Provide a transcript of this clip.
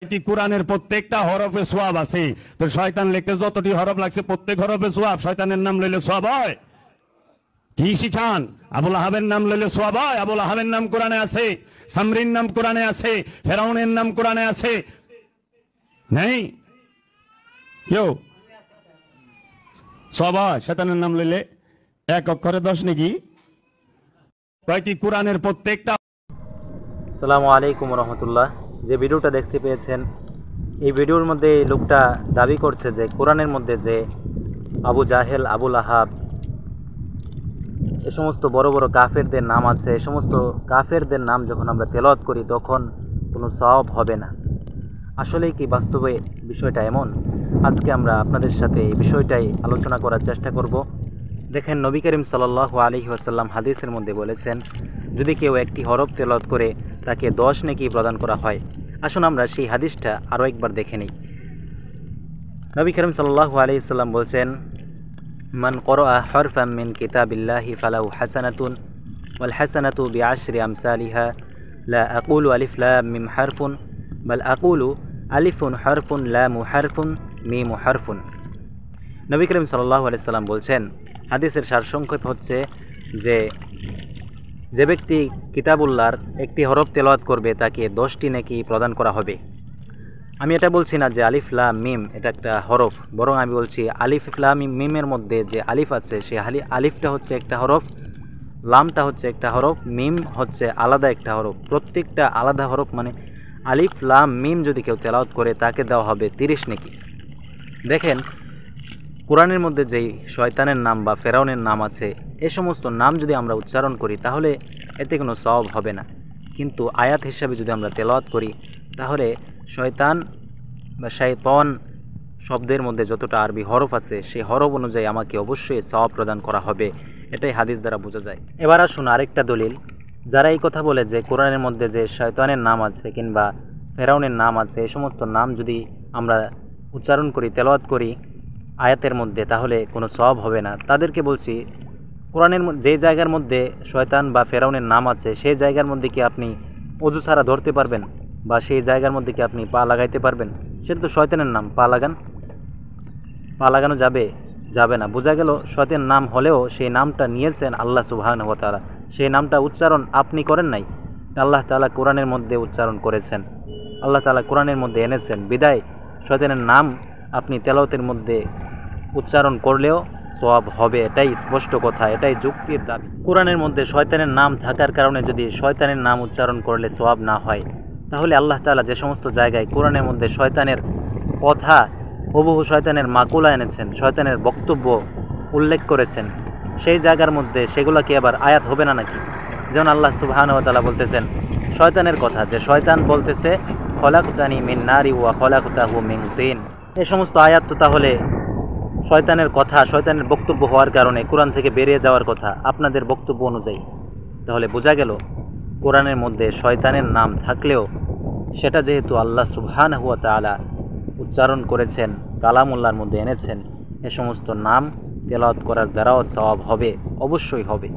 কি কোরআনের প্রত্যেকটা হরফে সোয়াব আছে? তো শয়তান লিখতে যতটি হরফ লাগছে প্রত্যেক হরফে সোয়াব। শয়তানের নাম লইলে সোয়াব হয়? কি শিখান? আবুল আহাবের নাম লইলে সোয়াব হয়? আবুল আহাবের নাম কোরআনে আছে, সামরির নাম কোরআনে আছে, ফেরাউনের নাম কোরআনে আছে, নেই? কেউ সোয়াব হয় শয়তানের নাম লইলে? এক অক্ষরে 10 নাকি? কয় কি কোরআনের প্রত্যেকটা। আসসালামু আলাইকুম রহমতুল্লাহ। যে ভিডিওটা দেখতে পেয়েছেন, এই ভিডিওর মধ্যে এই লোকটা দাবি করছে যে কোরআনের মধ্যে যে আবু জাহেল, আবুল আহাব, এ সমস্ত বড় বড় কাফেরদের নাম আছে। এই সমস্ত কাফেরদের নাম যখন আমরা তেলাওয়াত করি তখন কোনো সওয়াব হবে না। আসলেই কি বাস্তবে বিষয়টা এমন? আজকে আমরা আপনাদের সাথে এই বিষয়টাই আলোচনা করার চেষ্টা করব। দেখেন, নবী করিম সাল্লাল্লাহু আলাইহি ওয়াসাল্লাম হাদিসের মধ্যে বলেছেন, যদি কেউ একটি হরফ তেলাওয়াত করে তাকে 10 নেকি প্রদান করা হয়। আসুন আমরা সেই হাদিসটা আরও একবার দেখে নিই। নবী করিম সাল্লাল্লাহু আলাইহি ওয়াসাল্লাম বলছেন, মান ক্বরাআ হরফাম মিন কিতাবিল্লাহি ফালাহু হাসানাতুন ওয়াল হাসানাতু বিআশরি আমসালিহা লা আকুলু আলিফ লাম মিম হারফুন বাল আকুলু আলিফুন হারফুন লামু হারফুন মিমু হারফুন। নবী করিম সাল্লাল্লাহু আলাইহি ওয়াসাল্লাম বলছেন, হাদিসের সারসংক্ষেপ হচ্ছে যে ব্যক্তি কিতাবুল্লাহর একটি হরফ তেলাওয়াত করবে তাকে 10টি নেকি প্রদান করা হবে। আমি এটা বলছি না যে আলিফ লাম মিম এটা একটা হরফ, বরং আমি বলছি আলিফ লাম মিমের মধ্যে যে আলিফ আছে সেই আলিফটা হচ্ছে একটা হরফ, লামটা হচ্ছে একটা হরফ, মিম হচ্ছে আলাদা একটা হরফ। প্রত্যেকটা আলাদা হরফ, মানে আলিফ লাম মিম যদি কেউ তেলাওয়াত করে তাকে দেওয়া হবে 30 নেকি। দেখেন, কোরআনের মধ্যে যেই শয়তানের নাম বা ফেরাউনের নাম আছে, এ সমস্ত নাম যদি আমরা উচ্চারণ করি তাহলে এতে কোনো সওয়াব হবে না। কিন্তু আয়াত হিসাবে যদি আমরা তেলাওয়াত করি তাহলে শয়তান বা শাইতান শব্দের মধ্যে যতটা আরবি হরফ আছে সেই হরফ অনুযায়ী আমাকে অবশ্যই সওয়াব প্রদান করা হবে। এটাই হাদিস দ্বারা বোঝা যায়। এবার আসুন আরেকটা দলিল। যারা এই কথা বলে যে কোরআনের মধ্যে যে শয়তানের নাম আছে কিংবা ফেরাউনের নাম আছে, এই সমস্ত নাম যদি আমরা উচ্চারণ করি, তেলাওয়াত করি আয়াতের মধ্যে, তাহলে কোনো সওয়াব হবে না। তাদেরকে বলছি, কোরআনের যে জায়গার মধ্যে শয়তান বা ফেরাউনের নাম আছে সেই জায়গার মধ্যে কি আপনি অজু ছাড়া ধরতে পারবেন? বা সেই জায়গার মধ্যে কি আপনি পা লাগাইতে পারবেন? সেটা তো শয়তানের নাম, পা লাগানো যাবে? যাবে না। বোঝা গেল শয়তানের নাম হলেও সেই নামটা নিয়েছেন আল্লাহ সুবহানাহু ওয়া তাআলা, সেই নামটা উচ্চারণ আপনি করেন নাই, আল্লাহ তাআলা কোরআনের মধ্যে উচ্চারণ করেছেন, আল্লাহ তাআলা কোরআনের মধ্যে এনেছেন। বিদায় শয়তানের নাম আপনি তেলাওয়াতের মধ্যে উচ্চারণ করলেও সওয়াব হবে। এটাই স্পষ্ট কথা, এটাই যুক্তির দাবি। কোরআনের মধ্যে শয়তানের নাম থাকার কারণে যদি শয়তানের নাম উচ্চারণ করলে সওয়াব না হয়, তাহলে আল্লাহ তাআলা যে সমস্ত জায়গায় কোরআনের মধ্যে শয়তানের কথা, হুবহু শয়তানের মাকুলা এনেছেন, শয়তানের বক্তব্য উল্লেখ করেছেন, সেই জায়গার মধ্যে সেগুলো কি আবার আয়াত হবে না নাকি? যেমন আল্লাহ সুবহানাহু ওয়া তাআলা বলতেছেন শয়তানের কথা, যে শয়তান বলতেছে খলাকতানি মিন নারি ওয়া খলাকতাহু মিন তিন। এই সমস্ত আয়াত তো তাহলে শয়তানের কথা, শয়তানের বক্তব্য হওয়ার কারণে কোরআন থেকে বেরিয়ে যাওয়ার কথা আপনাদের বক্তব্য অনুযায়ী। তাহলে বোঝা গেল কোরআনের মধ্যে শয়তানের নাম থাকলেও সেটা যেহেতু আল্লাহ সুবহানাহু ওয়া তাআলা উচ্চারণ করেছেন, কালামুল্লাহর মধ্যে এনেছেন, এ সমস্ত নাম তেলাওয়াত করার দ্বারাও সওয়াব হবে, অবশ্যই হবে।